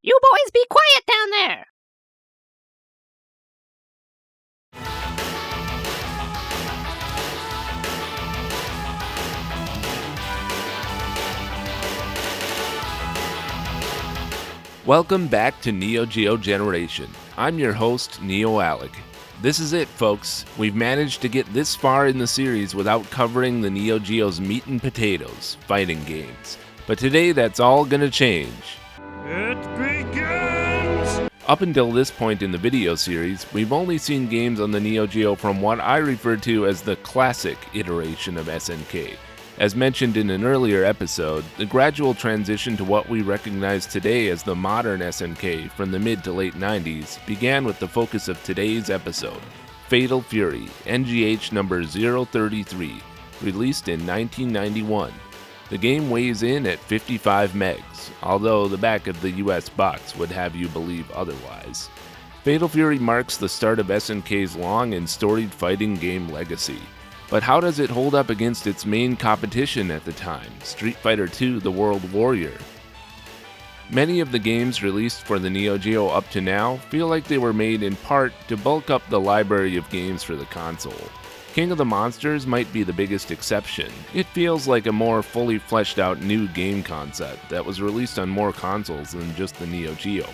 You boys be quiet down there! Welcome back to Neo Geo Generation. I'm your host, Neo Alec. This is it, folks. We've managed to get this far in the series without covering the Neo Geo's meat and potatoes, fighting games. But today that's all gonna change. It begins! Up until this point in the video series, we've only seen games on the Neo Geo from what I refer to as the classic iteration of SNK. As mentioned in an earlier episode, the gradual transition to what we recognize today as the modern SNK from the mid to late 90s began with the focus of today's episode, Fatal Fury, NGH-033, released in 1991. The game weighs in at 55 megs, although the back of the US box would have you believe otherwise. Fatal Fury marks the start of SNK's long and storied fighting game legacy. But how does it hold up against its main competition at the time, Street Fighter II: The World Warrior? Many of the games released for the Neo Geo up to now feel like they were made in part to bulk up the library of games for the console. King of the Monsters might be the biggest exception. It feels like a more fully fleshed out new game concept that was released on more consoles than just the Neo Geo.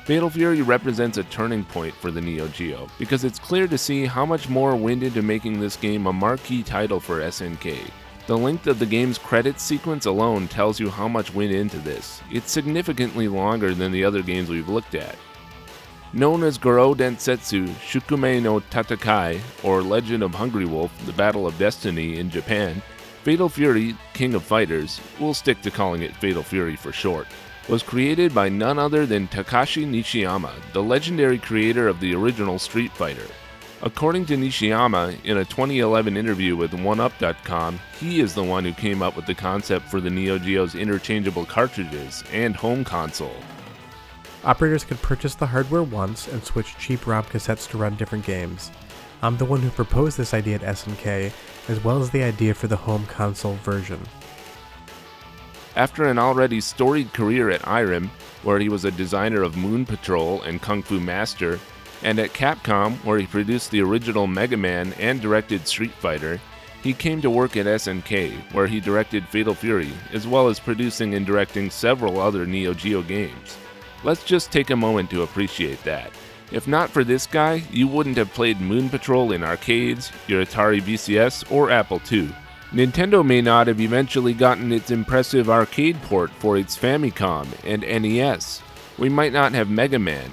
Fatal Fury represents a turning point for the Neo Geo, because it's clear to see how much more went into making this game a marquee title for SNK. The length of the game's credits sequence alone tells you how much went into this. It's significantly longer than the other games we've looked at. Known as Garou Densetsu Shukumei no Tatakai, or Legend of Hungry Wolf, The Battle of Destiny in Japan, Fatal Fury, King of Fighters, we'll stick to calling it Fatal Fury for short, was created by none other than Takashi Nishiyama, the legendary creator of the original Street Fighter. According to Nishiyama, in a 2011 interview with OneUp.com, he is the one who came up with the concept for the Neo Geo's interchangeable cartridges and home console. Operators could purchase the hardware once and switch cheap ROM cassettes to run different games. I'm the one who proposed this idea at SNK, as well as the idea for the home console version. After an already storied career at Irem, where he was a designer of Moon Patrol and Kung Fu Master, and at Capcom, where he produced the original Mega Man and directed Street Fighter, he came to work at SNK, where he directed Fatal Fury, as well as producing and directing several other Neo Geo games. Let's just take a moment to appreciate that. If not for this guy, you wouldn't have played Moon Patrol in arcades, your Atari VCS, or Apple II. Nintendo may not have eventually gotten its impressive arcade port for its Famicom and NES. We might not have Mega Man.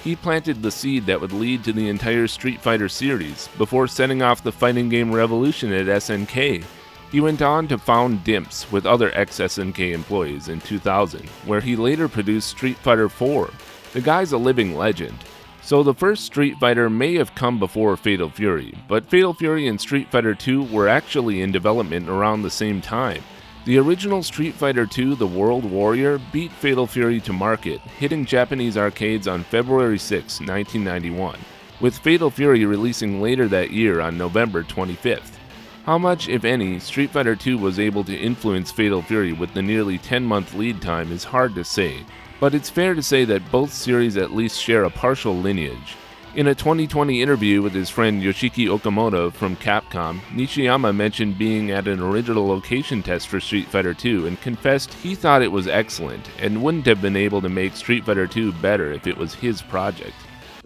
He planted the seed that would lead to the entire Street Fighter series before setting off the fighting game revolution at SNK. He went on to found DIMPS with other ex-SNK employees in 2000, where he later produced Street Fighter IV. The guy's a living legend. So the first Street Fighter may have come before Fatal Fury, but Fatal Fury and Street Fighter II were actually in development around the same time. The original Street Fighter II: The World Warrior beat Fatal Fury to market, hitting Japanese arcades on February 6, 1991, with Fatal Fury releasing later that year on November 25th. How much, if any, Street Fighter II was able to influence Fatal Fury with the nearly 10-month lead time is hard to say. But it's fair to say that both series at least share a partial lineage. In a 2020 interview with his friend Yoshiki Okamoto from Capcom, Nishiyama mentioned being at an original location test for Street Fighter II and confessed he thought it was excellent and wouldn't have been able to make Street Fighter II better if it was his project.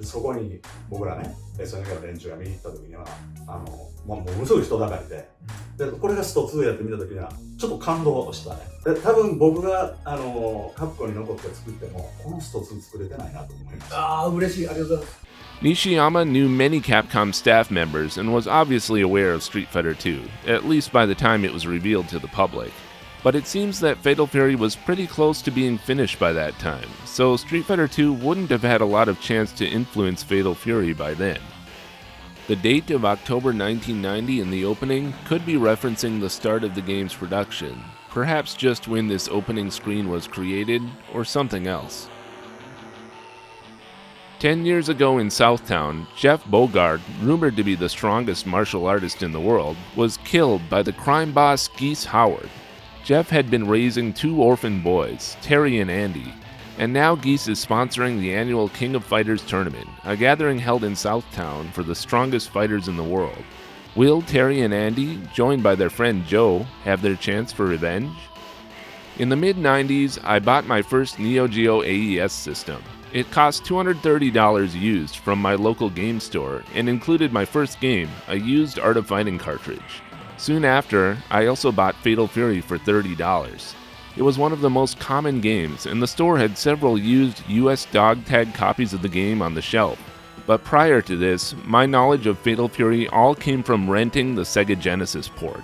そこに僕らね、SNK の連中が見に行った時には、ものすごい人だかりで、これがスト2やってみた時には、ちょっと感動したね。多分僕がカプコンに残って作っても、このスト2作れてないなと思います。ああ、嬉しい、ありがとうございます。Nishiyama knew many Capcom staff members and was obviously aware of Street Fighter II, at least by the time it was revealed to the public. But it seems that Fatal Fury was pretty close to being finished by that time, so Street Fighter II wouldn't have had a lot of chance to influence Fatal Fury by then. The date of October 1990 in the opening could be referencing the start of the game's production, perhaps just when this opening screen was created, or something else. 10 years ago in Southtown, Jeff Bogard, rumored to be the strongest martial artist in the world, was killed by the crime boss Geese Howard. Jeff had been raising two orphan boys, Terry and Andy. And now Geese is sponsoring the annual King of Fighters tournament, a gathering held in Southtown for the strongest fighters in the world. Will, Terry, and Andy, joined by their friend Joe, have their chance for revenge? In the mid-90s, I bought my first Neo Geo AES system. It cost $230 used from my local game store and included my first game, a used Art of Fighting cartridge. Soon after, I also bought Fatal Fury for $30. It was one of the most common games, and the store had several used US dog tag copies of the game on the shelf. But prior to this, my knowledge of Fatal Fury all came from renting the Sega Genesis port.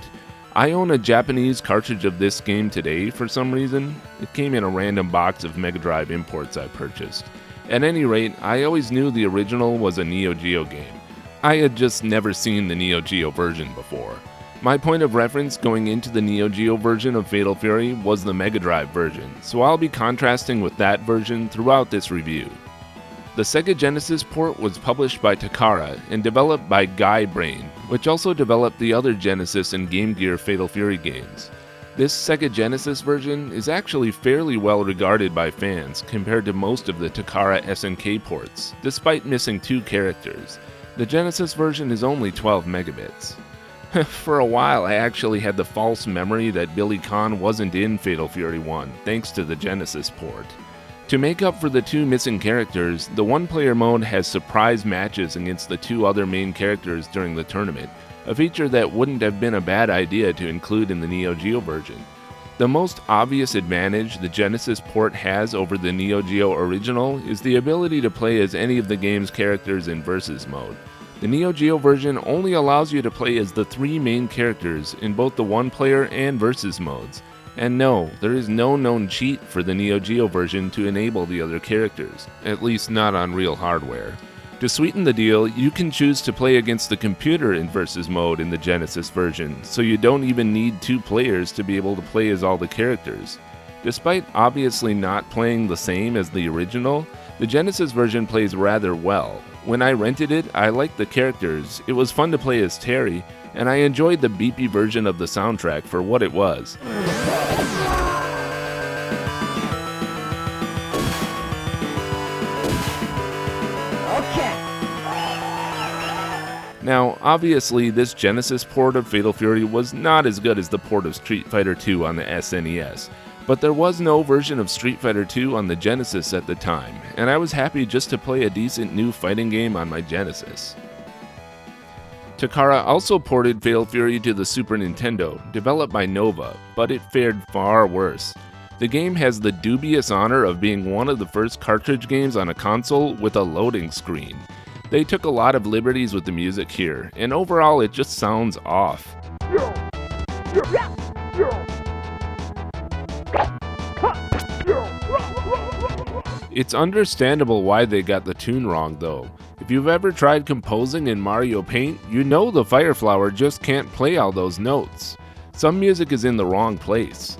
I own a Japanese cartridge of this game today for some reason. It came in a random box of Mega Drive imports I purchased. At any rate, I always knew the original was a Neo Geo game. I had just never seen the Neo Geo version before. My point of reference going into the Neo Geo version of Fatal Fury was the Mega Drive version, so I'll be contrasting with that version throughout this review. The Sega Genesis port was published by Takara and developed by Guy Brain, which also developed the other Genesis and Game Gear Fatal Fury games. This Sega Genesis version is actually fairly well regarded by fans compared to most of the Takara SNK ports, despite missing 2 characters. The Genesis version is only 12 megabits. For a while, I actually had the false memory that Billy Conn wasn't in Fatal Fury 1, thanks to the Genesis port. To make up for the 2 missing characters, the one-player mode has surprise matches against the 2 other main characters during the tournament, a feature that wouldn't have been a bad idea to include in the Neo Geo version. The most obvious advantage the Genesis port has over the Neo Geo original is the ability to play as any of the game's characters in Versus mode. The Neo Geo version only allows you to play as the 3 main characters in both the one-player and Versus modes. And no, there is no known cheat for the Neo Geo version to enable the other characters, at least not on real hardware. To sweeten the deal, you can choose to play against the computer in Versus mode in the Genesis version, so you don't even need 2 players to be able to play as all the characters. Despite obviously not playing the same as the original, the Genesis version plays rather well. When I rented it, I liked the characters, it was fun to play as Terry, and I enjoyed the beepy version of the soundtrack for what it was. Now, obviously, this Genesis port of Fatal Fury was not as good as the port of Street Fighter II on the SNES, but there was no version of Street Fighter II on the Genesis at the time, and I was happy just to play a decent new fighting game on my Genesis. Takara also ported Fatal Fury to the Super Nintendo, developed by Nova, but it fared far worse. The game has the dubious honor of being one of the first cartridge games on a console with a loading screen. They took a lot of liberties with the music here, and overall it just sounds off. It's understandable why they got the tune wrong though. If you've ever tried composing in Mario Paint, you know the Fire Flower just can't play all those notes. Some music is in the wrong place.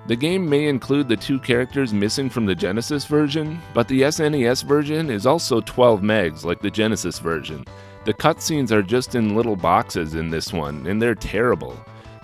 The game may include the 2 characters missing from the Genesis version, but the SNES version is also 12 megs like the Genesis version. The cutscenes are just in little boxes in this one, and they're terrible.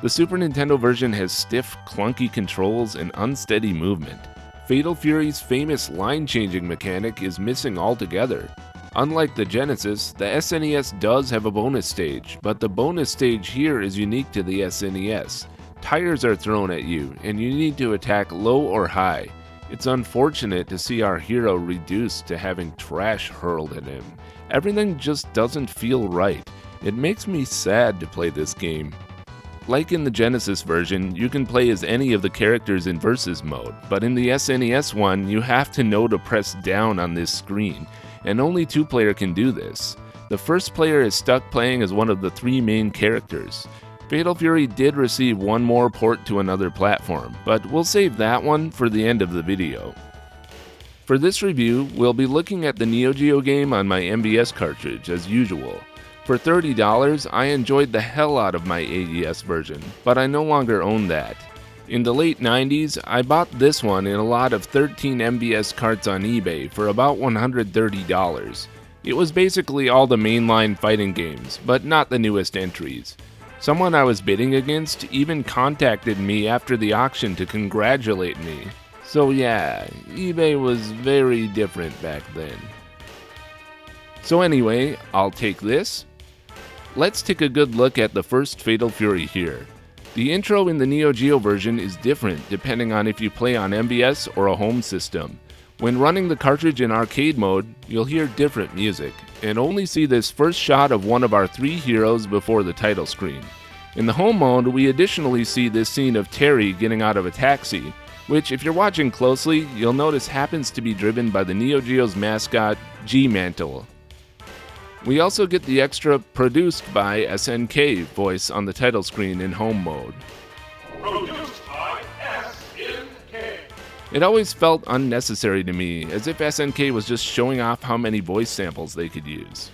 The Super Nintendo version has stiff, clunky controls and unsteady movement. Fatal Fury's famous line-changing mechanic is missing altogether. Unlike the Genesis, the SNES does have a bonus stage, but the bonus stage here is unique to the SNES. Tires are thrown at you, and you need to attack low or high. It's unfortunate to see our hero reduced to having trash hurled at him. Everything just doesn't feel right. It makes me sad to play this game. Like in the Genesis version, you can play as any of the characters in Versus mode, but in the SNES one, you have to know to press down on this screen, and only 2-player can do this. The first player is stuck playing as one of the 3 main characters. Fatal Fury did receive one more port to another platform, but we'll save that one for the end of the video. For this review, we'll be looking at the Neo Geo game on my MVS cartridge as usual. For $30, I enjoyed the hell out of my AES version, but I no longer own that. In the late 90s, I bought this one in a lot of 13 MVS carts on eBay for about $130. It was basically all the mainline fighting games, but not the newest entries. Someone I was bidding against even contacted me after the auction to congratulate me. So yeah, eBay was very different back then. So anyway, I'll take this. Let's take a good look at the first Fatal Fury here. The intro in the Neo Geo version is different depending on if you play on MVS or a home system. When running the cartridge in arcade mode, you'll hear different music, and only see this first shot of one of our 3 heroes before the title screen. In the home mode, we additionally see this scene of Terry getting out of a taxi, which if you're watching closely, you'll notice happens to be driven by the Neo Geo's mascot, G-Mantle. We also get the extra "produced by SNK" voice on the title screen in home mode. Produced by SNK. It always felt unnecessary to me, as if SNK was just showing off how many voice samples they could use.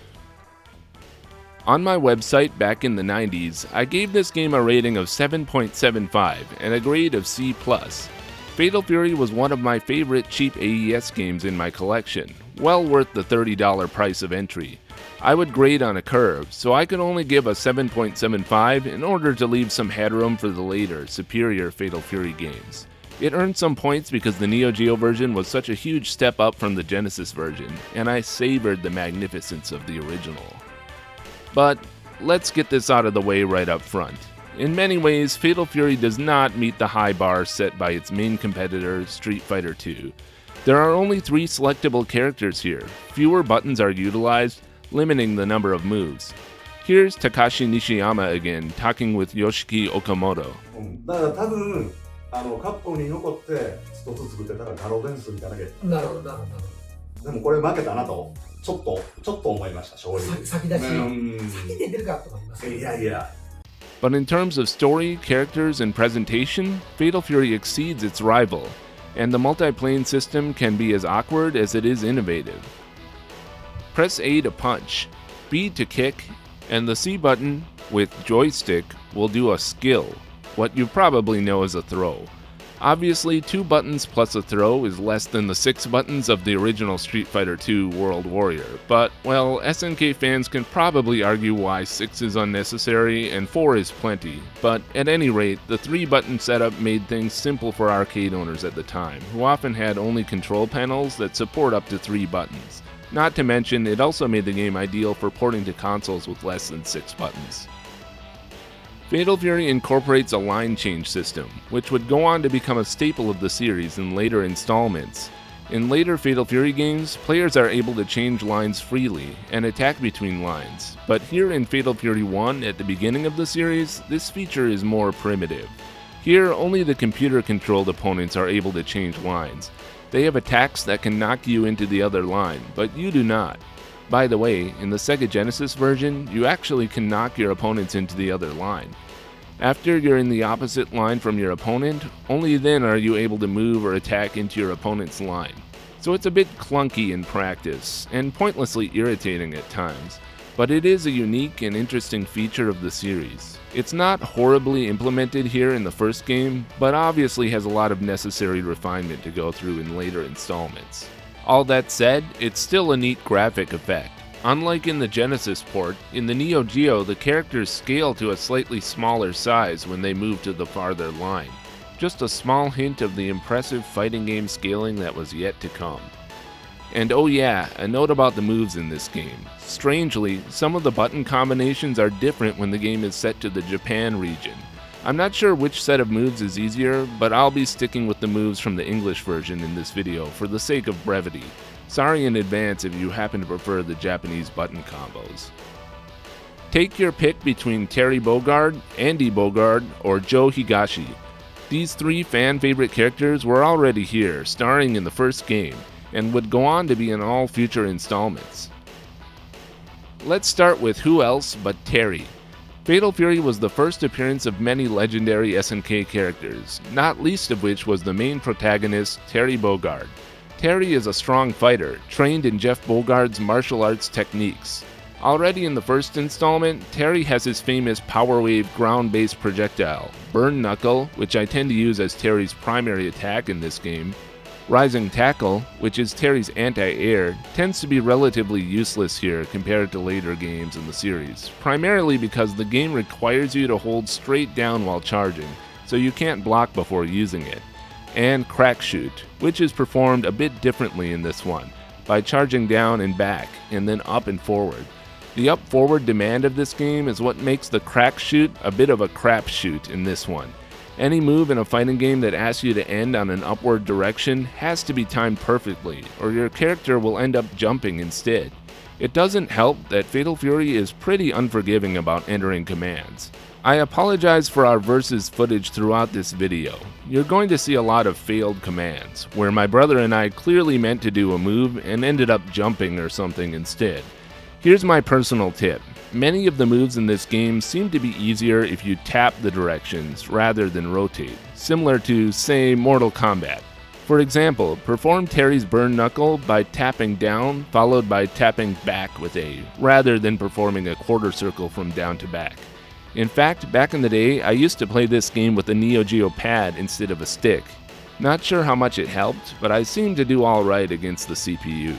On my website back in the 90s, I gave this game a rating of 7.75 and a grade of C+. Fatal Fury was one of my favorite cheap AES games in my collection, well worth the $30 price of entry. I would grade on a curve, so I could only give a 7.75 in order to leave some headroom for the later, superior Fatal Fury games. It earned some points because the Neo Geo version was such a huge step up from the Genesis version, and I savored the magnificence of the original. But let's get this out of the way right up front. In many ways, Fatal Fury does not meet the high bar set by its main competitor, Street Fighter II. There are only 3 selectable characters here, fewer buttons are utilized, limiting the number of moves. Here's Takashi Nishiyama again, talking with Yoshiki Okamoto. だから多分カプコンに残って一つ作ってたらガローデンスみたいなゲーム。なるほどなるほど。でもこれ負けたなとちょっと思いました正直。先出しの先出てるかと思います。いやいや。But in terms of story, characters, and presentation, Fatal Fury exceeds its rival, and the multiplane system can be as awkward as it is innovative. Press A to punch, B to kick, and the C button with joystick will do a skill, what you probably know as a throw. Obviously, 2 buttons plus a throw is less than the 6 buttons of the original Street Fighter II World Warrior, but, well, SNK fans can probably argue why 6 is unnecessary and 4 is plenty, but at any rate, the 3-button setup made things simple for arcade owners at the time, who often had only control panels that support up to 3 buttons. Not to mention, it also made the game ideal for porting to consoles with less than 6 buttons. Fatal Fury incorporates a line change system, which would go on to become a staple of the series in later installments. In later Fatal Fury games, players are able to change lines freely and attack between lines, but here in Fatal Fury 1 at the beginning of the series, this feature is more primitive. Here, only the computer-controlled opponents are able to change lines. They have attacks that can knock you into the other line, but you do not. By the way, in the Sega Genesis version, you actually can knock your opponents into the other line. After you're in the opposite line from your opponent, only then are you able to move or attack into your opponent's line. So it's a bit clunky in practice, and pointlessly irritating at times, but it is a unique and interesting feature of the series. It's not horribly implemented here in the first game, but obviously has a lot of necessary refinement to go through in later installments. All that said, it's still a neat graphic effect. Unlike in the Genesis port, in the Neo Geo the characters scale to a slightly smaller size when they move to the farther line. Just a small hint of the impressive fighting game scaling that was yet to come. And oh yeah, a note about the moves in this game. Strangely, some of the button combinations are different when the game is set to the Japan region. I'm not sure which set of moves is easier, but I'll be sticking with the moves from the English version in this video for the sake of brevity. Sorry in advance if you happen to prefer the Japanese button combos. Take your pick between Terry Bogard, Andy Bogard, or Joe Higashi. These 3 fan-favorite characters were already here, starring in the first game, and would go on to be in all future installments. Let's start with who else but Terry. Fatal Fury was the first appearance of many legendary SNK characters, not least of which was the main protagonist, Terry Bogard. Terry is a strong fighter, trained in Jeff Bogard's martial arts techniques. Already in the first installment, Terry has his famous Power Wave ground-based projectile, Burn Knuckle, which I tend to use as Terry's primary attack in this game, Rising Tackle, which is Terry's anti-air, tends to be relatively useless here compared to later games in the series, primarily because the game requires you to hold straight down while charging, so you can't block before using it. And Crack Shoot, which is performed a bit differently in this one, by charging down and back, and then up and forward. The up-forward demand of this game is what makes the Crack Shoot a bit of a crapshoot in this one. Any move in a fighting game that asks you to end on an upward direction has to be timed perfectly, or your character will end up jumping instead. It doesn't help that Fatal Fury is pretty unforgiving about entering commands. I apologize for our versus footage throughout this video. You're going to see a lot of failed commands, where my brother and I clearly meant to do a move and ended up jumping or something instead. Here's my personal tip. Many of the moves in this game seem to be easier if you tap the directions rather than rotate, similar to, say, Mortal Kombat. For example, perform Terry's Burn Knuckle by tapping down, followed by tapping back with A, rather than performing a quarter circle from down to back. In fact, back in the day, I used to play this game with a Neo Geo pad instead of a stick. Not sure how much it helped, but I seemed to do alright against the CPU.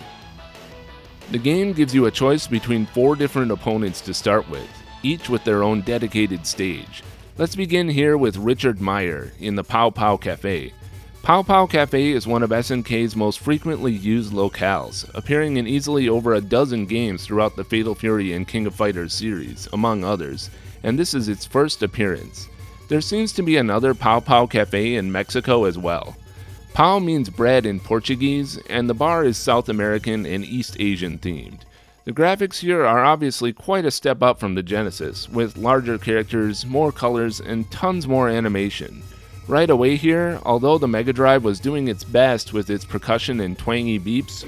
The game gives you a choice between 4 different opponents to start with, each with their own dedicated stage. Let's begin here with Richard Meyer in the Pow Pow Cafe. Pow Pow Cafe is one of SNK's most frequently used locales, appearing in easily over a dozen games throughout the Fatal Fury and King of Fighters series, among others, and this is its first appearance. There seems to be another Pow Pow Cafe in Mexico as well. Pau means bread in Portuguese, and the bar is South American and East Asian themed. The graphics here are obviously quite a step up from the Genesis, with larger characters, more colors, and tons more animation. Right away here, although the Mega Drive was doing its best with its percussion and twangy beeps,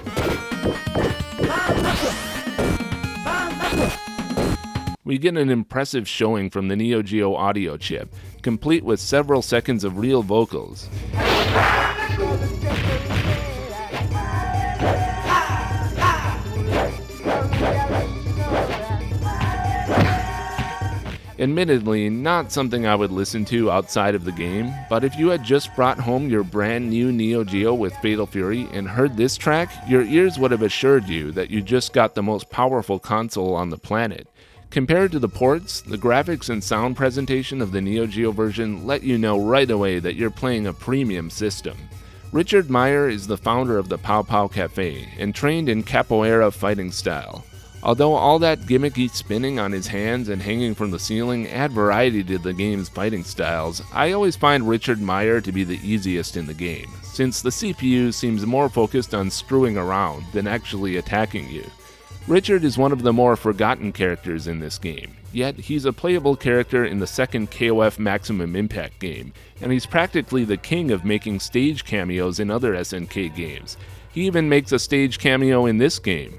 we get an impressive showing from the Neo Geo audio chip, complete with several seconds of real vocals. Admittedly, not something I would listen to outside of the game, but if you had just brought home your brand new Neo Geo with Fatal Fury and heard this track, your ears would have assured you that you just got the most powerful console on the planet. Compared to the ports, the graphics and sound presentation of the Neo Geo version let you know right away that you're playing a premium system. Richard Meyer is the founder of the Pow Pow Cafe and trained in capoeira fighting style. Although all that gimmicky spinning on his hands and hanging from the ceiling add variety to the game's fighting styles, I always find Richard Meyer to be the easiest in the game, since the CPU seems more focused on screwing around than actually attacking you. Richard is one of the more forgotten characters in this game, yet he's a playable character in the second KOF Maximum Impact game, and he's practically the king of making stage cameos in other SNK games. He even makes a stage cameo in this game.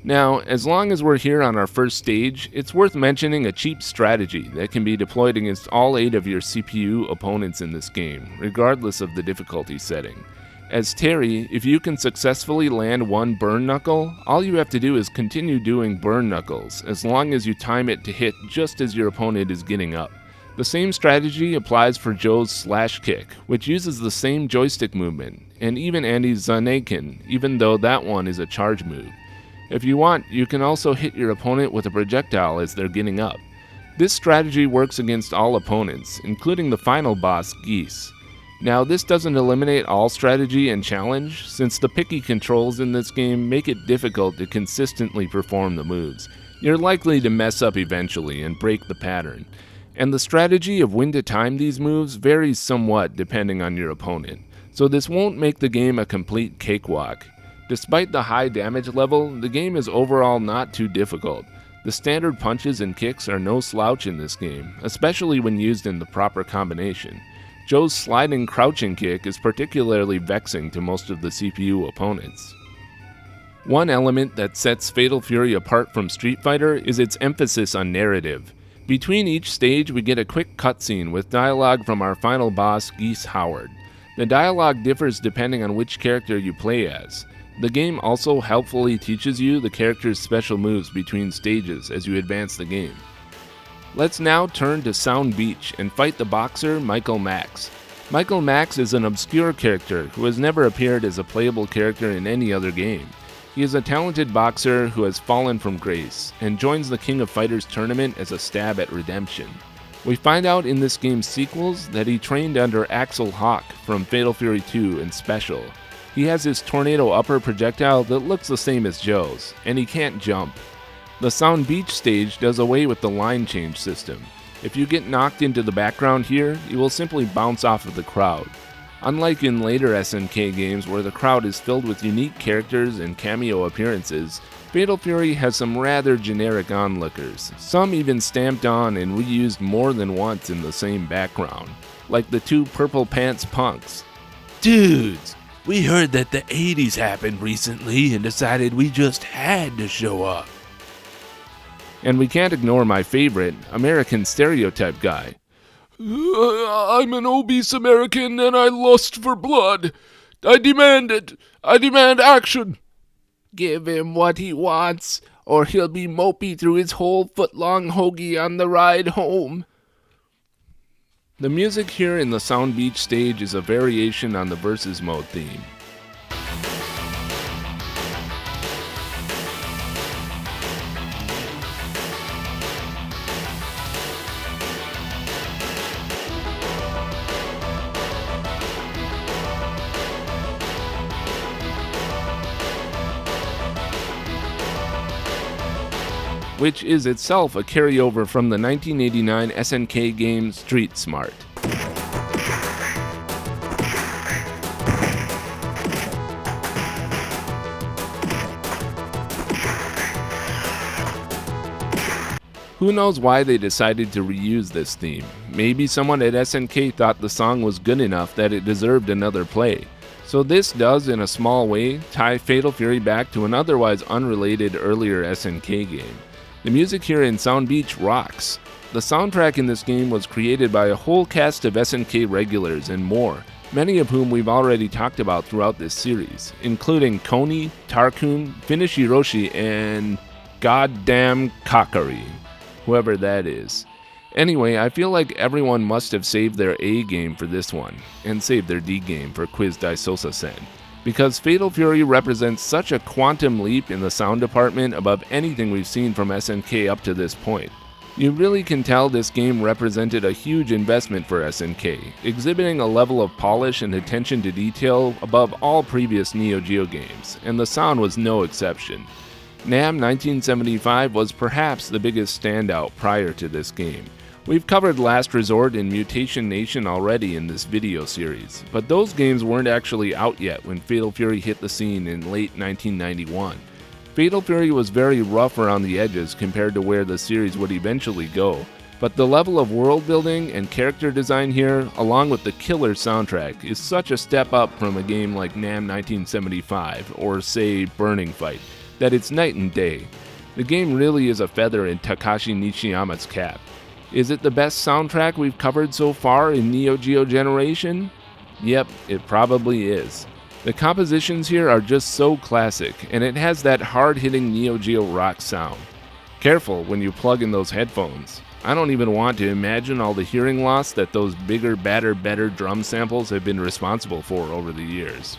Now, as long as we're here on our first stage, it's worth mentioning a cheap strategy that can be deployed against all 8 of your CPU opponents in this game, regardless of the difficulty setting. As Terry, if you can successfully land one Burn Knuckle, all you have to do is continue doing Burn Knuckles, as long as you time it to hit just as your opponent is getting up. The same strategy applies for Joe's Slash Kick, which uses the same joystick movement, and even Andy's Zanekin, even though that one is a charge move. If you want, you can also hit your opponent with a projectile as they're getting up. This strategy works against all opponents, including the final boss, Geese. Now, this doesn't eliminate all strategy and challenge, since the picky controls in this game make it difficult to consistently perform the moves. You're likely to mess up eventually and break the pattern. And the strategy of when to time these moves varies somewhat depending on your opponent, so this won't make the game a complete cakewalk. Despite the high damage level, the game is overall not too difficult. The standard punches and kicks are no slouch in this game, especially when used in the proper combination. Joe's sliding crouching kick is particularly vexing to most of the CPU opponents. One element that sets Fatal Fury apart from Street Fighter is its emphasis on narrative. Between each stage we get a quick cutscene with dialogue from our final boss, Geese Howard. The dialogue differs depending on which character you play as. The game also helpfully teaches you the character's special moves between stages as you advance the game. Let's now turn to Sound Beach and fight the boxer Michael Max. Michael Max is an obscure character who has never appeared as a playable character in any other game. He is a talented boxer who has fallen from grace, and joins the King of Fighters tournament as a stab at redemption. We find out in this game's sequels that he trained under Axel Hawk from Fatal Fury 2 and Special. He has his tornado upper projectile that looks the same as Joe's, and he can't jump. The Sound Beach stage does away with the line change system. If you get knocked into the background here, you will simply bounce off of the crowd. Unlike in later SNK games where the crowd is filled with unique characters and cameo appearances, Fatal Fury has some rather generic onlookers, some even stamped on and reused more than once in the same background, like the two purple pants punks. Dudes, we heard that the 80s happened recently and decided we just had to show up. And we can't ignore my favorite, American stereotype guy. I'm an obese American and I lust for blood. I demand it. I demand action. Give him what he wants, or he'll be mopey through his whole foot-long hoagie on the ride home. The music here in the Sound Beach stage is a variation on the Versus Mode theme. Which is itself a carryover from the 1989 SNK game Street Smart. Who knows why they decided to reuse this theme? Maybe someone at SNK thought the song was good enough that it deserved another play. So this does, in a small way, tie Fatal Fury back to an otherwise unrelated earlier SNK game. The music here in Sound Beach rocks. The soundtrack in this game was created by a whole cast of SNK regulars and more, many of whom we've already talked about throughout this series, including Kone, Tarkun, Finish Hiroshi, and goddamn Kakari, whoever that is. Anyway, I feel like everyone must have saved their A game for this one, and saved their D game for Quiz Daisosa-sen. Because Fatal Fury represents such a quantum leap in the sound department above anything we've seen from SNK up to this point. You really can tell this game represented a huge investment for SNK, exhibiting a level of polish and attention to detail above all previous Neo Geo games, and the sound was no exception. NAMM 1975 was perhaps the biggest standout prior to this game. We've covered Last Resort and Mutation Nation already in this video series, but those games weren't actually out yet when Fatal Fury hit the scene in late 1991. Fatal Fury was very rough around the edges compared to where the series would eventually go, but the level of world building and character design here, along with the killer soundtrack, is such a step up from a game like NAMM 1975 or, say, Burning Fight, that it's night and day. The game really is a feather in Takashi Nishiyama's cap. Is it the best soundtrack we've covered so far in Neo Geo Generation? Yep, it probably is. The compositions here are just so classic, and it has that hard-hitting Neo Geo rock sound. Careful when you plug in those headphones. I don't even want to imagine all the hearing loss that those bigger, badder, better drum samples have been responsible for over the years.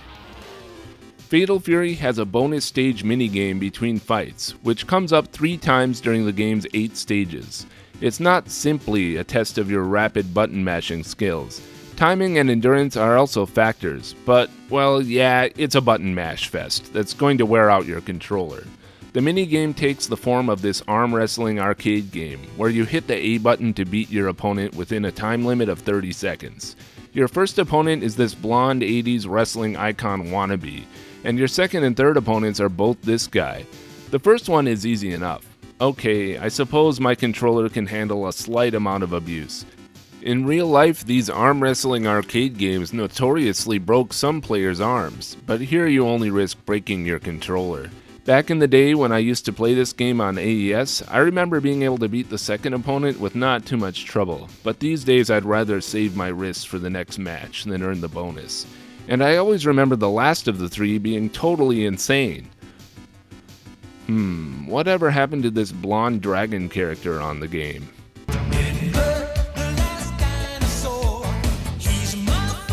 Fatal Fury has a bonus stage minigame between fights, which comes up 3 times during the game's 8 stages. It's not simply a test of your rapid button mashing skills. Timing and endurance are also factors, but, well, yeah, it's a button mash fest that's going to wear out your controller. The minigame takes the form of this arm wrestling arcade game, where you hit the A button to beat your opponent within a time limit of 30 seconds. Your first opponent is this blonde 80s wrestling icon wannabe, and your second and third opponents are both this guy. The first one is easy enough. Okay, I suppose my controller can handle a slight amount of abuse. In real life, these arm wrestling arcade games notoriously broke some players' arms, but here you only risk breaking your controller. Back in the day when I used to play this game on AES, I remember being able to beat the second opponent with not too much trouble, but these days I'd rather save my wrists for the next match than earn the bonus. And I always remember the last of the 3 being totally insane. Whatever happened to this blonde dragon character on the game? The last dinosaur, he's my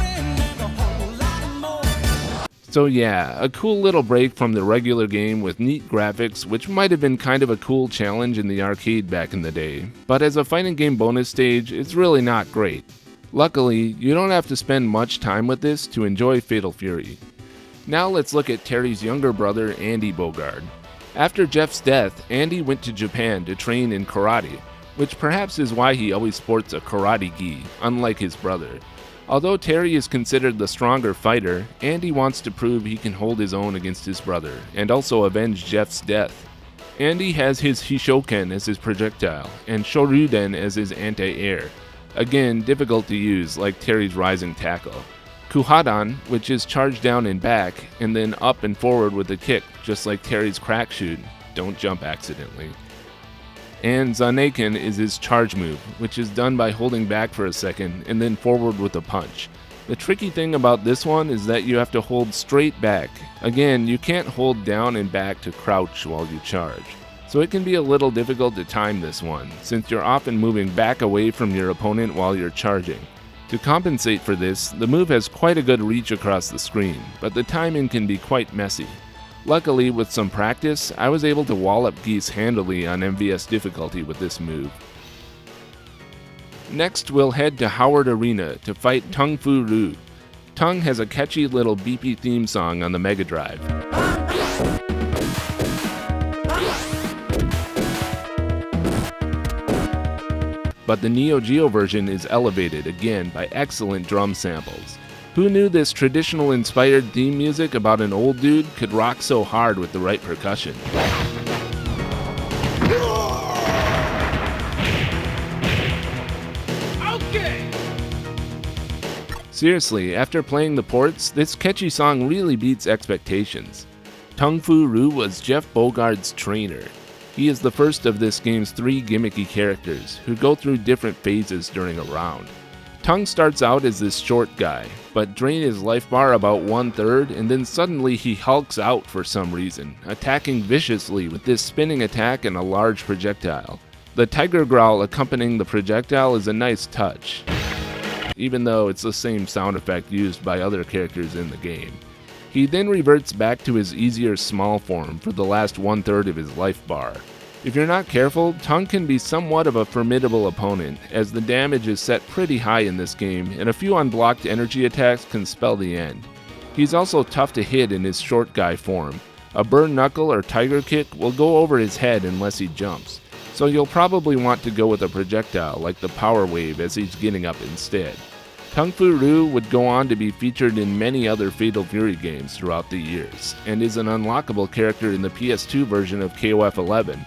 So yeah, a cool little break from the regular game with neat graphics, which might have been kind of a cool challenge in the arcade back in the day, but as a fighting game bonus stage, it's really not great. Luckily, you don't have to spend much time with this to enjoy Fatal Fury. Now let's look at Terry's younger brother, Andy Bogard. After Jeff's death, Andy went to Japan to train in karate, which perhaps is why he always sports a karate gi, unlike his brother. Although Terry is considered the stronger fighter, Andy wants to prove he can hold his own against his brother, and also avenge Jeff's death. Andy has his Hishoken as his projectile, and Shoruden as his anti-air. Again, difficult to use, like Terry's rising tackle. Kuhadan, which is charge down and back, and then up and forward with a kick, just like Terry's crack shoot. Don't jump accidentally. And Zanekin is his charge move, which is done by holding back for a second and then forward with a punch. The tricky thing about this one is that you have to hold straight back. Again, you can't hold down and back to crouch while you charge. So it can be a little difficult to time this one, since you're often moving back away from your opponent while you're charging. To compensate for this, the move has quite a good reach across the screen, but the timing can be quite messy. Luckily, with some practice, I was able to wallop Geese handily on MVS difficulty with this move. Next, we'll head to Howard Arena to fight Tung Fu Ru. Tung has a catchy little beepy theme song on the Mega Drive. But the Neo Geo version is elevated again by excellent drum samples. Who knew this traditional inspired theme music about an old dude could rock so hard with the right percussion? Okay! Seriously, after playing the ports, this catchy song really beats expectations. Tung Fu Ru was Jeff Bogard's trainer. He is the first of this game's 3 gimmicky characters, who go through different phases during a round. Tung starts out as this short guy, but drain his life bar about 1/3 and then suddenly he hulks out for some reason, attacking viciously with this spinning attack and a large projectile. The tiger growl accompanying the projectile is a nice touch, even though it's the same sound effect used by other characters in the game. He then reverts back to his easier small form for the last 1/3 of his life bar. If you're not careful, Tung can be somewhat of a formidable opponent, as the damage is set pretty high in this game, and a few unblocked energy attacks can spell the end. He's also tough to hit in his short guy form. A burn knuckle or tiger kick will go over his head unless he jumps, so you'll probably want to go with a projectile like the power wave as he's getting up instead. Tung Fu Ru would go on to be featured in many other Fatal Fury games throughout the years, and is an unlockable character in the PS2 version of KOF 11.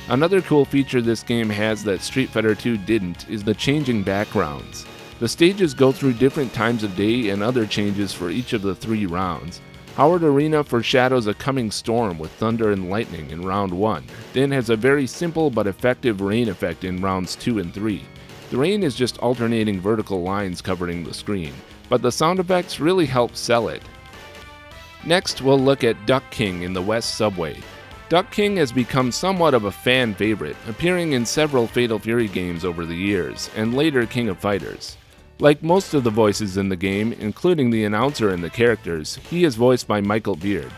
Another cool feature this game has that Street Fighter II didn't is the changing backgrounds. The stages go through different times of day and other changes for each of the 3 rounds. Howard Arena foreshadows a coming storm with thunder and lightning in round 1, then has a very simple but effective rain effect in rounds 2 and 3. The rain is just alternating vertical lines covering the screen, but the sound effects really help sell it. Next, we'll look at Duck King in the West Subway. Duck King has become somewhat of a fan favorite, appearing in several Fatal Fury games over the years, and later King of Fighters. Like most of the voices in the game, including the announcer and the characters, he is voiced by Michael Beard.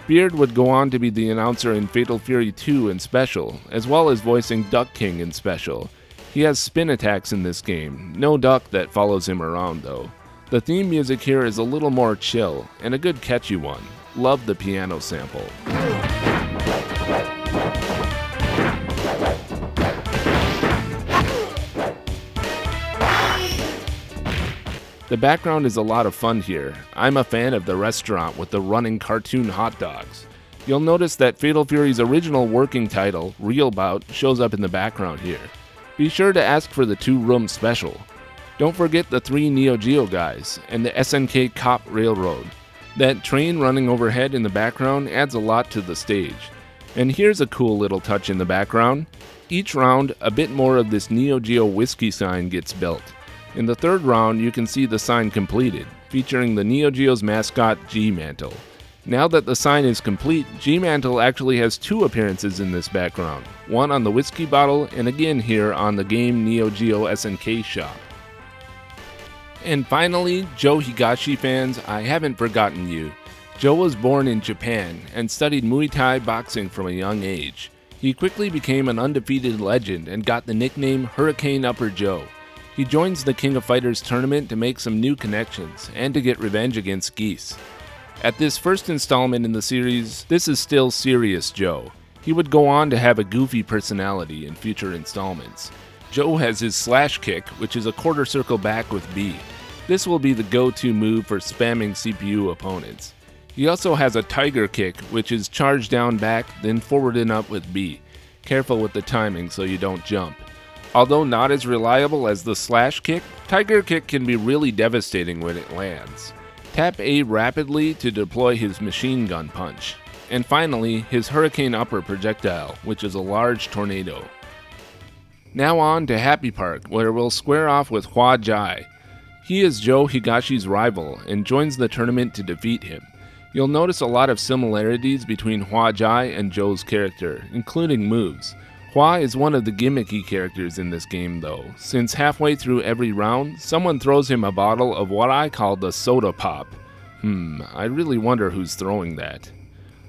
Beard would go on to be the announcer in Fatal Fury 2 and Special, as well as voicing Duck King in Special. He has spin attacks in this game, no duck that follows him around though. The theme music here is a little more chill, and a good catchy one. Love the piano sample. The background is a lot of fun here. I'm a fan of the restaurant with the running cartoon hot dogs. You'll notice that Fatal Fury's original working title, Real Bout, shows up in the background here. Be sure to ask for the 2-room special. Don't forget the 3 Neo Geo guys, and the SNK Cop Railroad. That train running overhead in the background adds a lot to the stage. And here's a cool little touch in the background. Each round, a bit more of this Neo Geo whiskey sign gets built. In the 3rd round, you can see the sign completed, featuring the Neo Geo's mascot, G-Mantle. Now that the sign is complete, G-Mantle actually has 2 appearances in this background, one on the whiskey bottle and again here on the game Neo Geo SNK shop. And finally, Joe Higashi fans, I haven't forgotten you. Joe was born in Japan and studied Muay Thai boxing from a young age. He quickly became an undefeated legend and got the nickname Hurricane Upper Joe. He joins the King of Fighters tournament to make some new connections and to get revenge against Geese. At this first installment in the series, this is still Serious Joe. He would go on to have a goofy personality in future installments. Joe has his slash kick, which is a quarter circle back with B. This will be the go-to move for spamming CPU opponents. He also has a tiger kick, which is charge down back, then forward and up with B. Careful with the timing so you don't jump. Although not as reliable as the slash kick, tiger kick can be really devastating when it lands. Tap A rapidly to deploy his machine gun punch. And finally, his hurricane upper projectile, which is a large tornado. Now on to Happy Park, where we'll square off with Hwa Jai. He is Joe Higashi's rival and joins the tournament to defeat him. You'll notice a lot of similarities between Hwa Jai and Joe's character, including moves. Hwa is one of the gimmicky characters in this game though, since halfway through every round, someone throws him a bottle of what I call the soda pop. I really wonder who's throwing that.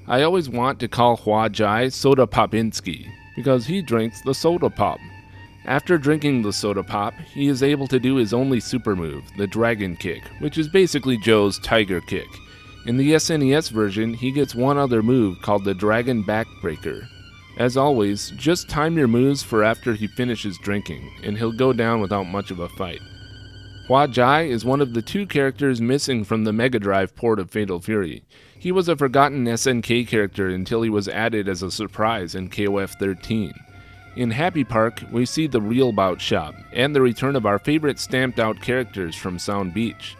I always want to call Hwa Jai Soda Popinski, because he drinks the soda pop. After drinking the soda pop, he is able to do his only super move, the dragon kick, which is basically Joe's tiger kick. In the SNES version, he gets one other move called the dragon backbreaker. As always, just time your moves for after he finishes drinking, and he'll go down without much of a fight. Hwa Jai is one of the two characters missing from the Mega Drive port of Fatal Fury. He was a forgotten SNK character until he was added as a surprise in KOF 13. In Happy Park, we see the Real Bout Shop, and the return of our favorite stamped-out characters from Sound Beach.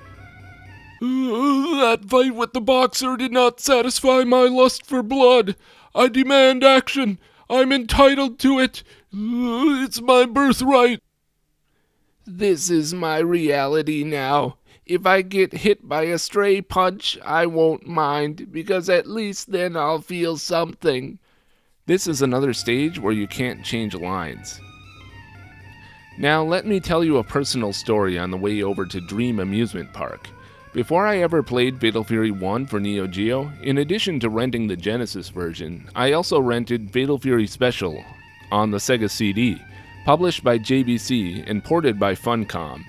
That fight with the boxer did not satisfy my lust for blood. I demand action. I'm entitled to it. It's my birthright. This is my reality now. If I get hit by a stray punch, I won't mind, because at least then I'll feel something. This is another stage where you can't change lines. Now let me tell you a personal story on the way over to Dream Amusement Park. Before I ever played Fatal Fury 1 for Neo Geo, in addition to renting the Genesis version, I also rented Fatal Fury Special on the Sega CD, published by JVC and ported by Funcom.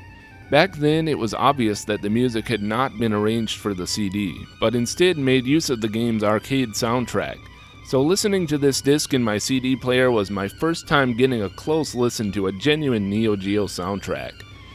Back then, it was obvious that the music had not been arranged for the CD, but instead made use of the game's arcade soundtrack. So listening to this disc in my CD player was my first time getting a close listen to a genuine Neo Geo soundtrack.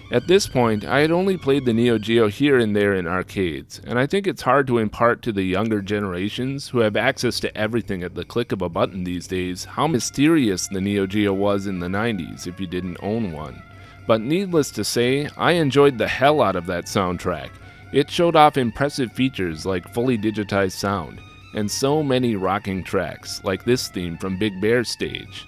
At this point, I had only played the Neo Geo here and there in arcades, and I think it's hard to impart to the younger generations who have access to everything at the click of a button these days how mysterious the Neo Geo was in the 90s if you didn't own one. But needless to say, I enjoyed the hell out of that soundtrack. It showed off impressive features like fully digitized sound, and so many rocking tracks, like this theme from Big Bear's stage.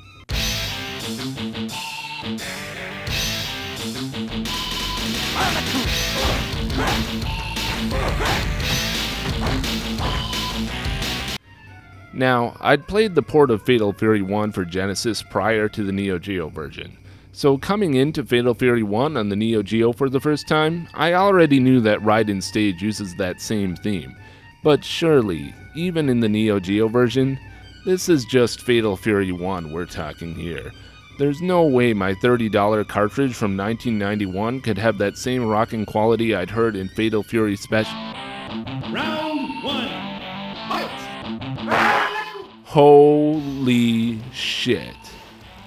Now, I'd played the port of Fatal Fury 1 for Genesis prior to the Neo Geo version, so coming into Fatal Fury 1 on the Neo Geo for the first time, I already knew that Raiden stage uses that same theme. But surely, even in the Neo Geo version, this is just Fatal Fury 1 we're talking here. There's no way my $30 cartridge from 1991 could have that same rocking quality I'd heard in Fatal Fury Special. Round one. Fight! Holy shit.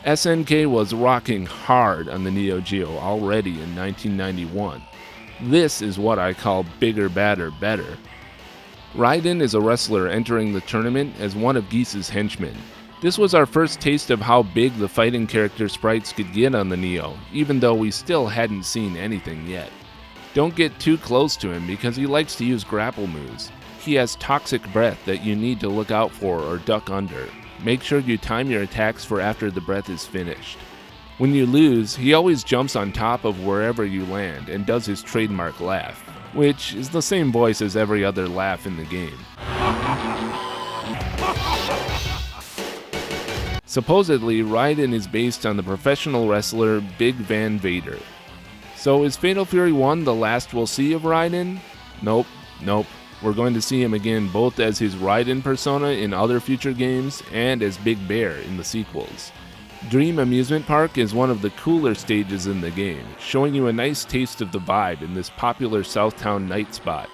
SNK was rocking hard on the Neo Geo already in 1991. This is what I call bigger, badder, better. Raiden is a wrestler entering the tournament as one of Geese's henchmen. This was our first taste of how big the fighting character sprites could get on the Neo, even though we still hadn't seen anything yet. Don't get too close to him because he likes to use grapple moves. He has toxic breath that you need to look out for or duck under. Make sure you time your attacks for after the breath is finished. When you lose, he always jumps on top of wherever you land and does his trademark laugh, which is the same voice as every other laugh in the game. Supposedly, Raiden is based on the professional wrestler Big Van Vader. So is Fatal Fury 1 the last we'll see of Raiden? Nope. We're going to see him again both as his Raiden persona in other future games and as Big Bear in the sequels. Dream Amusement Park is one of the cooler stages in the game, showing you a nice taste of the vibe in this popular Southtown night spot.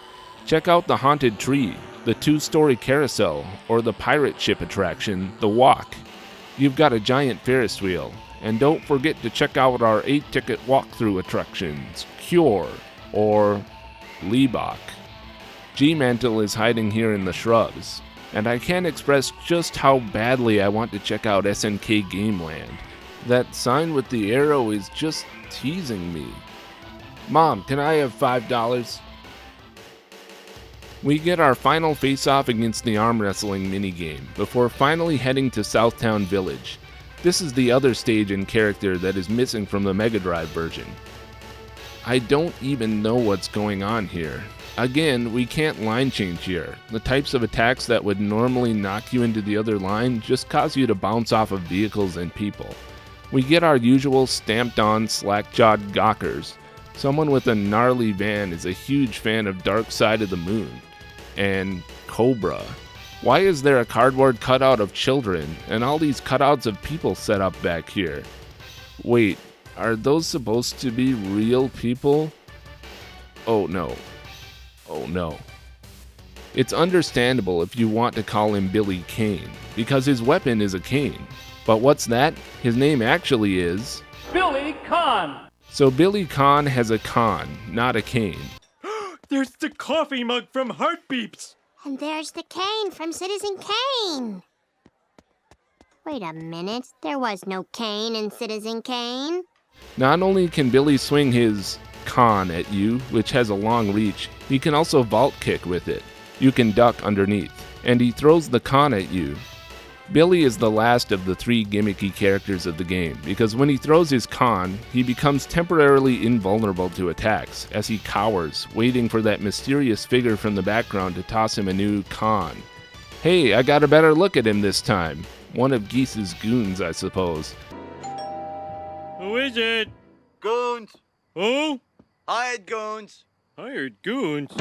Check out the Haunted Tree, the 2-story carousel, or the pirate ship attraction, The Walk. You've got a giant Ferris wheel. And don't forget to check out our 8-ticket walkthrough attractions, Cure, or Liebach. G-Mantle is hiding here in the shrubs, and I can't express just how badly I want to check out SNK Gameland. That sign with the arrow is just teasing me. Mom, can I have $5? We get our final face-off against the arm wrestling minigame, before finally heading to Southtown Village. This is the other stage and character that is missing from the Mega Drive version. I don't even know what's going on here. Again, we can't line change here. The types of attacks that would normally knock you into the other line just cause you to bounce off of vehicles and people. We get our usual stamped-on, slack-jawed gawkers. Someone with a gnarly van is a huge fan of Dark Side of the Moon. And Cobra. Why is there a cardboard cutout of children and all these cutouts of people set up back here? Wait, are those supposed to be real people? Oh no. It's understandable if you want to call him Billy Kane, because his weapon is a cane. But what's that? His name actually is... Billy Khan! So Billy Khan has a con, not a cane. There's the coffee mug from Heartbeeps! And there's the Kane from Citizen Kane. Wait a minute, there was no Kane in Citizen Kane. Not only can Billy swing his con at you, which has a long reach, he can also vault kick with it. You can duck underneath, and he throws the con at you. Billy is the last of the 3 gimmicky characters of the game, because when he throws his con, he becomes temporarily invulnerable to attacks, as he cowers, waiting for that mysterious figure from the background to toss him a new con. Hey, I got a better look at him this time. One of Geese's goons, I suppose. Who is it? Goons! Who? Hired goons! Hired goons?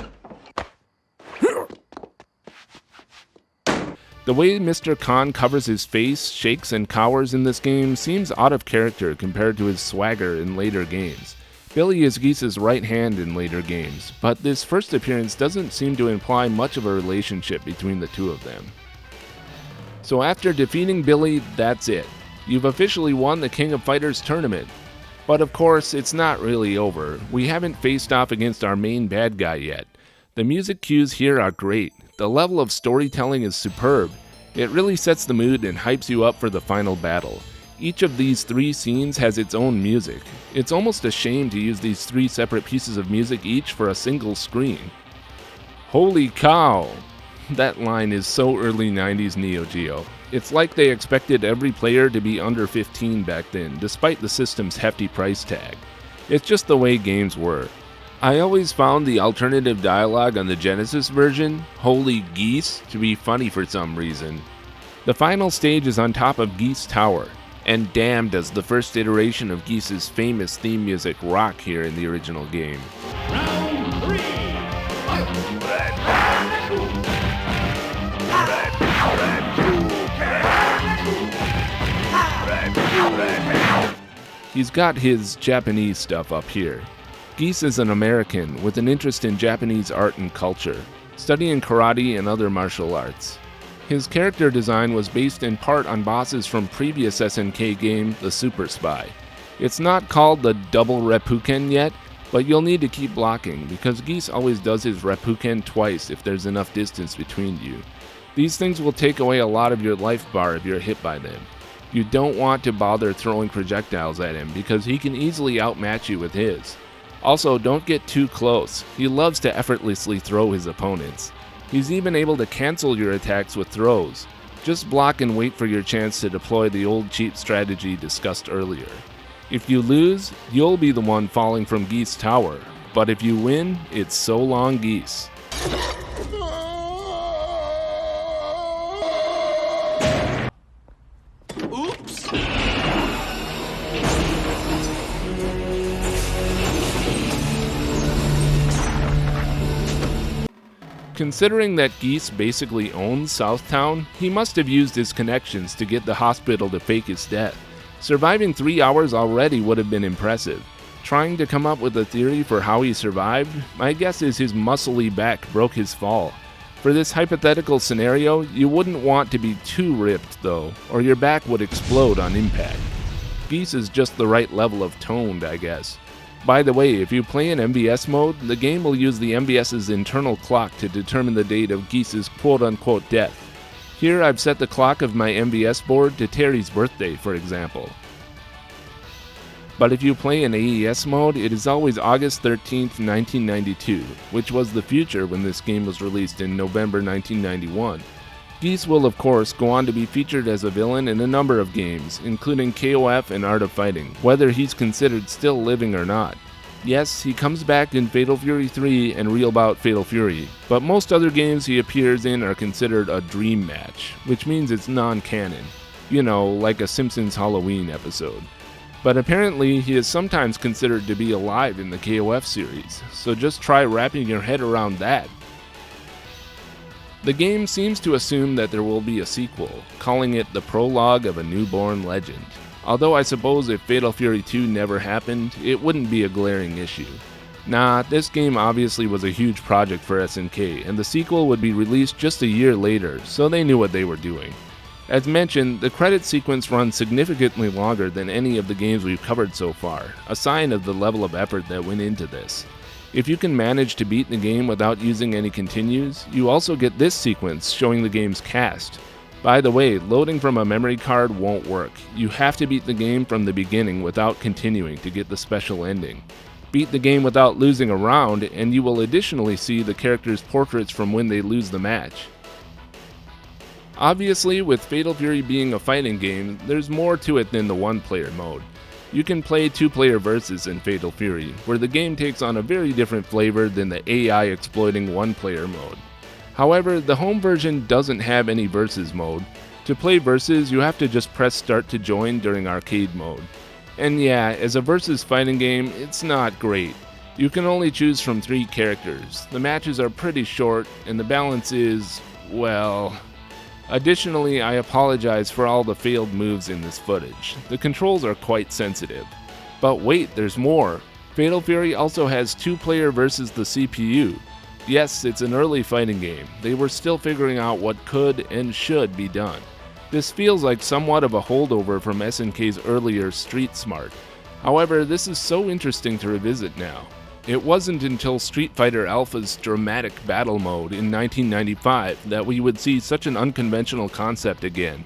The way Mr. Khan covers his face, shakes, and cowers in this game seems out of character compared to his swagger in later games. Billy is Geese's right hand in later games, but this first appearance doesn't seem to imply much of a relationship between the two of them. So after defeating Billy, that's it. You've officially won the King of Fighters tournament. But of course, it's not really over. We haven't faced off against our main bad guy yet. The music cues here are great. The level of storytelling is superb. It really sets the mood and hypes you up for the final battle. Each of these 3 scenes has its own music. It's almost a shame to use these 3 separate pieces of music each for a single screen. Holy cow! That line is so early 90s Neo Geo. It's like they expected every player to be under 15 back then, despite the system's hefty price tag. It's just the way games were. I always found the alternative dialogue on the Genesis version, Holy Geese, to be funny for some reason. The final stage is on top of Geese Tower, and damn does the first iteration of Geese's famous theme music rock here in the original game. Round 3, He's got his Japanese stuff up here. Geese is an American with an interest in Japanese art and culture, studying karate and other martial arts. His character design was based in part on bosses from previous SNK game, The Super Spy. It's not called the Double Reppuken yet, but you'll need to keep blocking because Geese always does his Reppuken twice if there's enough distance between you. These things will take away a lot of your life bar if you're hit by them. You don't want to bother throwing projectiles at him because he can easily outmatch you with his. Also, don't get too close. He loves to effortlessly throw his opponents. He's even able to cancel your attacks with throws. Just block and wait for your chance to deploy the old cheap strategy discussed earlier. If you lose, you'll be the one falling from Geese Tower, but if you win, it's so long Geese. Oops! Considering that Geese basically owns Southtown, he must have used his connections to get the hospital to fake his death. Surviving 3 hours already would have been impressive. Trying to come up with a theory for how he survived, my guess is his muscly back broke his fall. For this hypothetical scenario, you wouldn't want to be too ripped though, or your back would explode on impact. Geese is just the right level of toned, I guess. By the way, if you play in MVS mode, the game will use the MVS's internal clock to determine the date of Geese's quote-unquote death. Here I've set the clock of my MVS board to Terry's birthday, for example. But if you play in AES mode, it is always August 13th, 1992, which was the future when this game was released in November 1991. Geese will of course go on to be featured as a villain in a number of games, including KOF and Art of Fighting, whether he's considered still living or not. Yes, he comes back in Fatal Fury 3 and Real Bout Fatal Fury, but most other games he appears in are considered a dream match, which means it's non-canon. You know, like a Simpsons Halloween episode. But apparently he is sometimes considered to be alive in the KOF series, so just try wrapping your head around that. The game seems to assume that there will be a sequel, calling it the prologue of a newborn legend. Although I suppose if Fatal Fury 2 never happened, it wouldn't be a glaring issue. Nah, this game obviously was a huge project for SNK, and the sequel would be released just a year later, so they knew what they were doing. As mentioned, the credit sequence runs significantly longer than any of the games we've covered so far, a sign of the level of effort that went into this. If you can manage to beat the game without using any continues, you also get this sequence showing the game's cast. By the way, loading from a memory card won't work. You have to beat the game from the beginning without continuing to get the special ending. Beat the game without losing a round, and you will additionally see the characters' portraits from when they lose the match. Obviously, with Fatal Fury being a fighting game, there's more to it than the one-player mode. You can play two-player versus in Fatal Fury, where the game takes on a very different flavor than the AI exploiting one-player mode. However, the home version doesn't have any versus mode. To play versus, you have to just press start to join during arcade mode. And yeah, as a versus fighting game, it's not great. You can only choose from 3 characters, the matches are pretty short, and the balance is, well... Additionally, I apologize for all the failed moves in this footage. The controls are quite sensitive. But wait, there's more! Fatal Fury also has 2-player versus the CPU. Yes, it's an early fighting game. They were still figuring out what could and should be done. This feels like somewhat of a holdover from SNK's earlier Street Smart. However, this is so interesting to revisit now. It wasn't until Street Fighter Alpha's dramatic battle mode in 1995 that we would see such an unconventional concept again.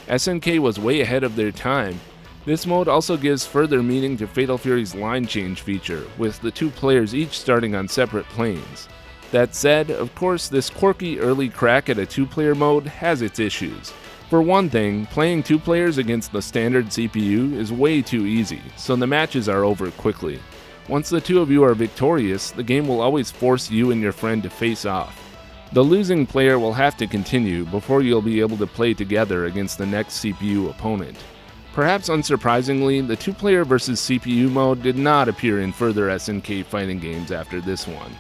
SNK was way ahead of their time. This mode also gives further meaning to Fatal Fury's line change feature, with the 2 players each starting on separate planes. That said, of course, this quirky early crack at a 2-player mode has its issues. For one thing, playing 2 players against the standard CPU is way too easy, so the matches are over quickly. Once the 2 of you are victorious, the game will always force you and your friend to face off. The losing player will have to continue before you'll be able to play together against the next CPU opponent. Perhaps unsurprisingly, the 2-player versus CPU mode did not appear in further SNK fighting games after this one.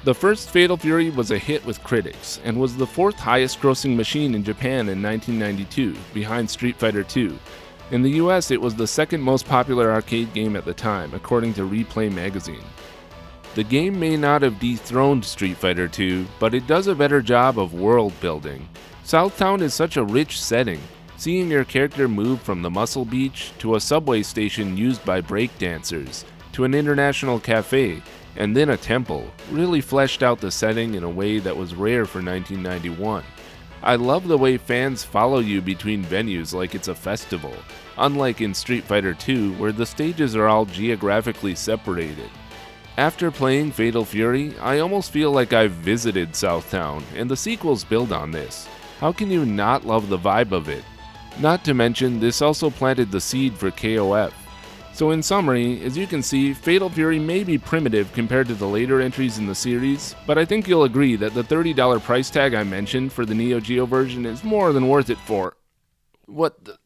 The first Fatal Fury was a hit with critics, and was the 4th highest grossing machine in Japan in 1992, behind Street Fighter II. In the US, it was the 2nd most popular arcade game at the time, according to Replay magazine. The game may not have dethroned Street Fighter II, but it does a better job of world building. Southtown is such a rich setting. Seeing your character move from the Muscle Beach to a subway station used by breakdancers, to an international cafe, and then a temple, really fleshed out the setting in a way that was rare for 1991. I love the way fans follow you between venues like it's a festival, unlike in Street Fighter II where the stages are all geographically separated. After playing Fatal Fury, I almost feel like I've visited Southtown, and the sequels build on this. How can you not love the vibe of it? Not to mention, this also planted the seed for KOF. So in summary, as you can see, Fatal Fury may be primitive compared to the later entries in the series, but I think you'll agree that the $30 price tag I mentioned for the Neo Geo version is more than worth it for... What the...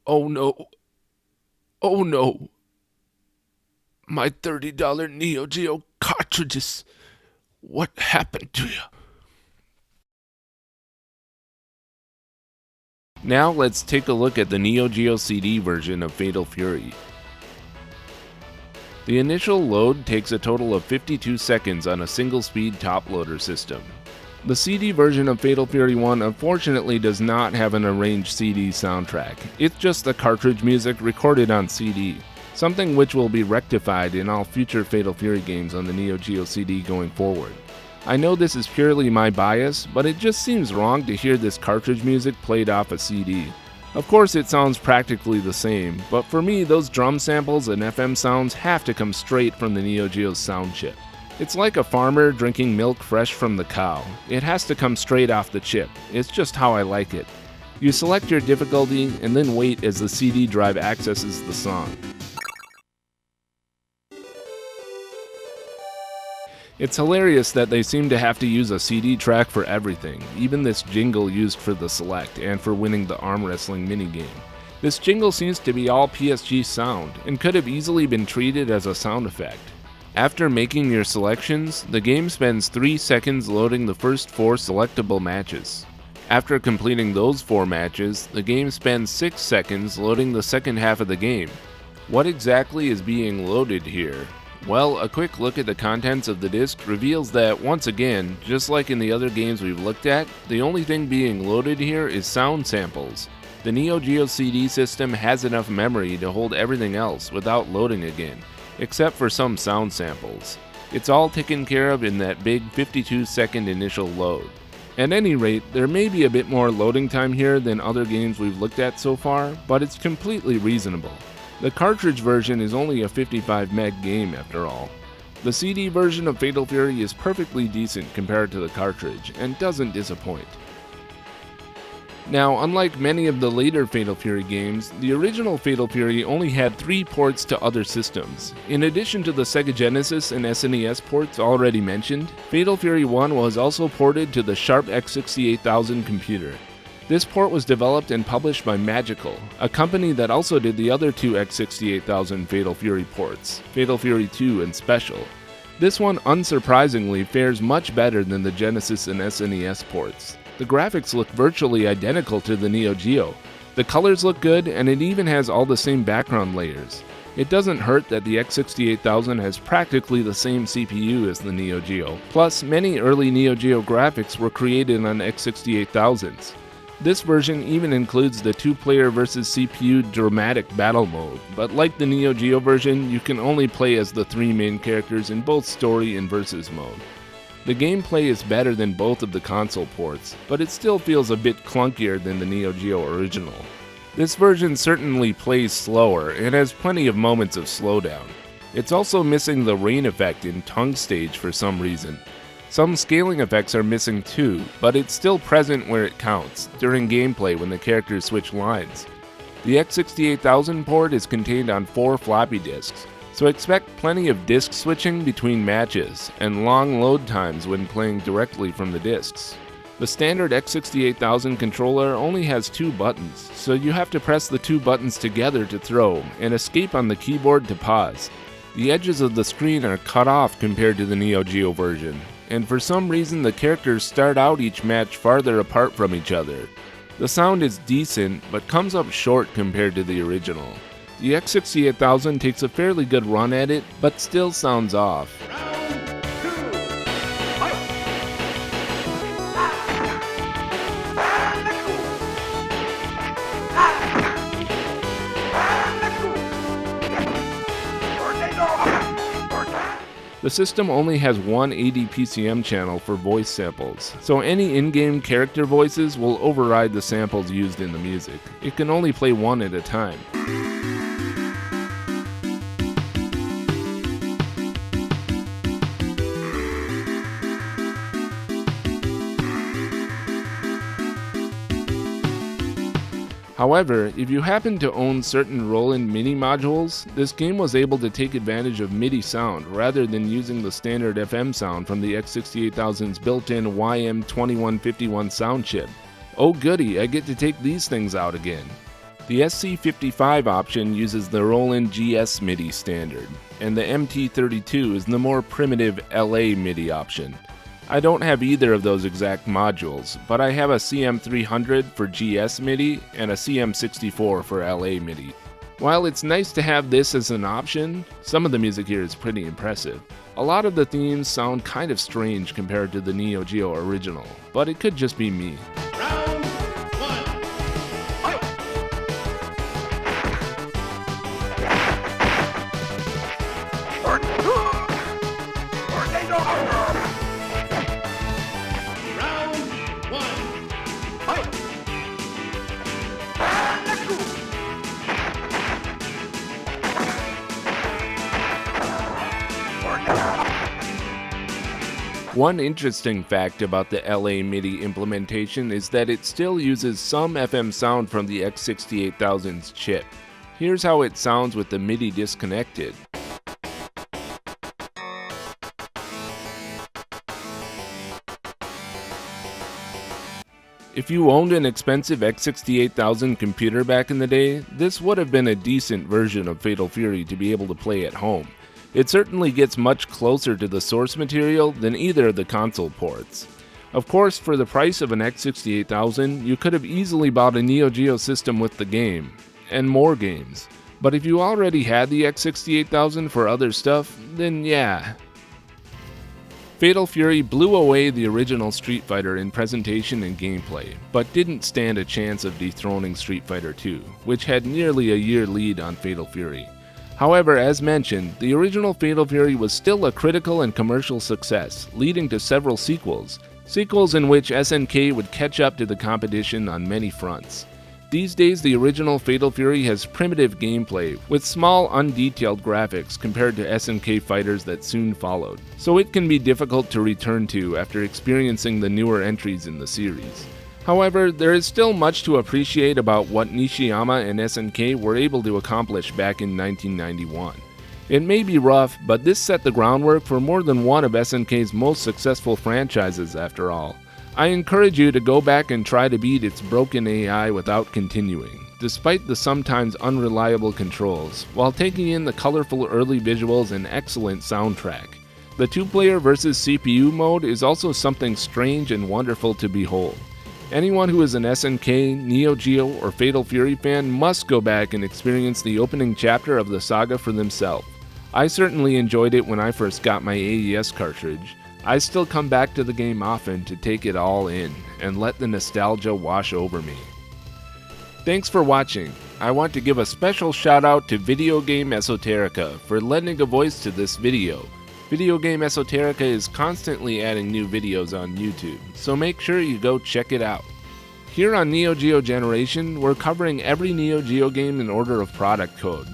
Oh no. Oh no. My $30 Neo Geo cartridges. What happened to you? Now let's take a look at the Neo Geo CD version of Fatal Fury. The initial load takes a total of 52 seconds on a single-speed top-loader system. The CD version of Fatal Fury 1 unfortunately does not have an arranged CD soundtrack. It's just the cartridge music recorded on CD, something which will be rectified in all future Fatal Fury games on the Neo Geo CD going forward. I know this is purely my bias, but it just seems wrong to hear this cartridge music played off a CD. Of course it sounds practically the same, but for me those drum samples and FM sounds have to come straight from the Neo Geo's sound chip. It's like a farmer drinking milk fresh from the cow. It has to come straight off the chip. It's just how I like it. You select your difficulty and then wait as the CD drive accesses the song. It's hilarious that they seem to have to use a CD track for everything, even this jingle used for the select and for winning the arm wrestling minigame. This jingle seems to be all PSG sound and could have easily been treated as a sound effect. After making your selections, the game spends 3 seconds loading the first 4 selectable matches. After completing those 4 matches, the game spends 6 seconds loading the second half of the game. What exactly is being loaded here? Well, a quick look at the contents of the disc reveals that, once again, just like in the other games we've looked at, the only thing being loaded here is sound samples. The Neo Geo CD system has enough memory to hold everything else without loading again, except for some sound samples. It's all taken care of in that big 52-second initial load. At any rate, there may be a bit more loading time here than other games we've looked at so far, but it's completely reasonable. The cartridge version is only a 55 meg game after all. The CD version of Fatal Fury is perfectly decent compared to the cartridge, and doesn't disappoint. Now, unlike many of the later Fatal Fury games, the original Fatal Fury only had 3 ports to other systems. In addition to the Sega Genesis and SNES ports already mentioned, Fatal Fury 1 was also ported to the Sharp X68000 computer. This port was developed and published by Magical, a company that also did the other 2 X68000 Fatal Fury ports, Fatal Fury 2 and Special. This one unsurprisingly fares much better than the Genesis and SNES ports. The graphics look virtually identical to the Neo Geo. The colors look good, and it even has all the same background layers. It doesn't hurt that the X68000 has practically the same CPU as the Neo Geo, plus many early Neo Geo graphics were created on X68000s. This version even includes the 2-player versus CPU dramatic battle mode, but like the Neo Geo version, you can only play as the 3 main characters in both story and versus mode. The gameplay is better than both of the console ports, but it still feels a bit clunkier than the Neo Geo original. This version certainly plays slower and has plenty of moments of slowdown. It's also missing the rain effect in Tung stage for some reason. Some scaling effects are missing too, but it's still present where it counts, during gameplay when the characters switch lines. The X68000 port is contained on 4 floppy disks, so expect plenty of disk switching between matches, and long load times when playing directly from the disks. The standard X68000 controller only has 2 buttons, so you have to press the 2 buttons together to throw, and escape on the keyboard to pause. The edges of the screen are cut off compared to the Neo Geo version, and for some reason the characters start out each match farther apart from each other. The sound is decent, but comes up short compared to the original. The X68000 takes a fairly good run at it, but still sounds off. The system only has one ADPCM channel for voice samples, so any in-game character voices will override the samples used in the music. It can only play one at a time. However, if you happen to own certain Roland MIDI modules, this game was able to take advantage of MIDI sound rather than using the standard FM sound from the X68000's built-in YM2151 sound chip. Oh goody, I get to take these things out again. The SC55 option uses the Roland GS MIDI standard, and the MT32 is the more primitive LA MIDI option. I don't have either of those exact modules, but I have a CM300 for GS MIDI and a CM64 for LA MIDI. While it's nice to have this as an option, some of the music here is pretty impressive. A lot of the themes sound kind of strange compared to the Neo Geo original, but it could just be me. Round one. Fight! Round one. Fight! One interesting fact about the LA MIDI implementation is that it still uses some FM sound from the X68000's chip. Here's how it sounds with the MIDI disconnected. If you owned an expensive X68000 computer back in the day, this would have been a decent version of Fatal Fury to be able to play at home. It certainly gets much closer to the source material than either of the console ports. Of course, for the price of an X68000, you could have easily bought a Neo Geo system with the game, and more games. But if you already had the X68000 for other stuff, then yeah. Fatal Fury blew away the original Street Fighter in presentation and gameplay, but didn't stand a chance of dethroning Street Fighter II, which had nearly a year lead on Fatal Fury. However, as mentioned, the original Fatal Fury was still a critical and commercial success, leading to several sequels in which SNK would catch up to the competition on many fronts. These days, the original Fatal Fury has primitive gameplay, with small, undetailed graphics compared to SNK fighters that soon followed, so it can be difficult to return to after experiencing the newer entries in the series. However, there is still much to appreciate about what Nishiyama and SNK were able to accomplish back in 1991. It may be rough, but this set the groundwork for more than one of SNK's most successful franchises after all. I encourage you to go back and try to beat its broken AI without continuing, despite the sometimes unreliable controls, while taking in the colorful early visuals and excellent soundtrack. The two-player versus CPU mode is also something strange and wonderful to behold. Anyone who is an SNK, Neo Geo, or Fatal Fury fan must go back and experience the opening chapter of the saga for themselves. I certainly enjoyed it when I first got my AES cartridge. I still come back to the game often to take it all in and let the nostalgia wash over me. Thanks for watching. I want to give a special shout out to Video Game Esoterica for lending a voice to this video. Video Game Esoterica is constantly adding new videos on YouTube, so make sure you go check it out. Here on Neo Geo Generation, we're covering every Neo Geo game in order of product code.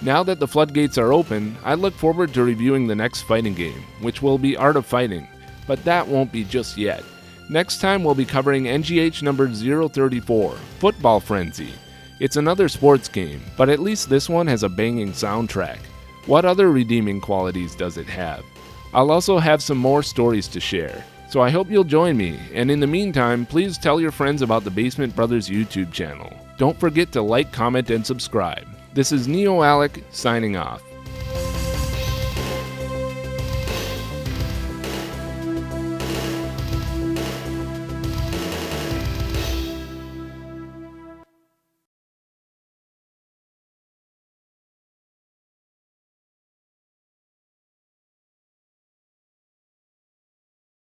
Now that the floodgates are open, I look forward to reviewing the next fighting game, which will be Art of Fighting, but that won't be just yet. Next time we'll be covering NGH-033, Football Frenzy. It's another sports game, but at least this one has a banging soundtrack. What other redeeming qualities does it have? I'll also have some more stories to share, so I hope you'll join me, and in the meantime, please tell your friends about the Basement Brothers YouTube channel. Don't forget to like, comment, and subscribe. This is Neo Alec, signing off.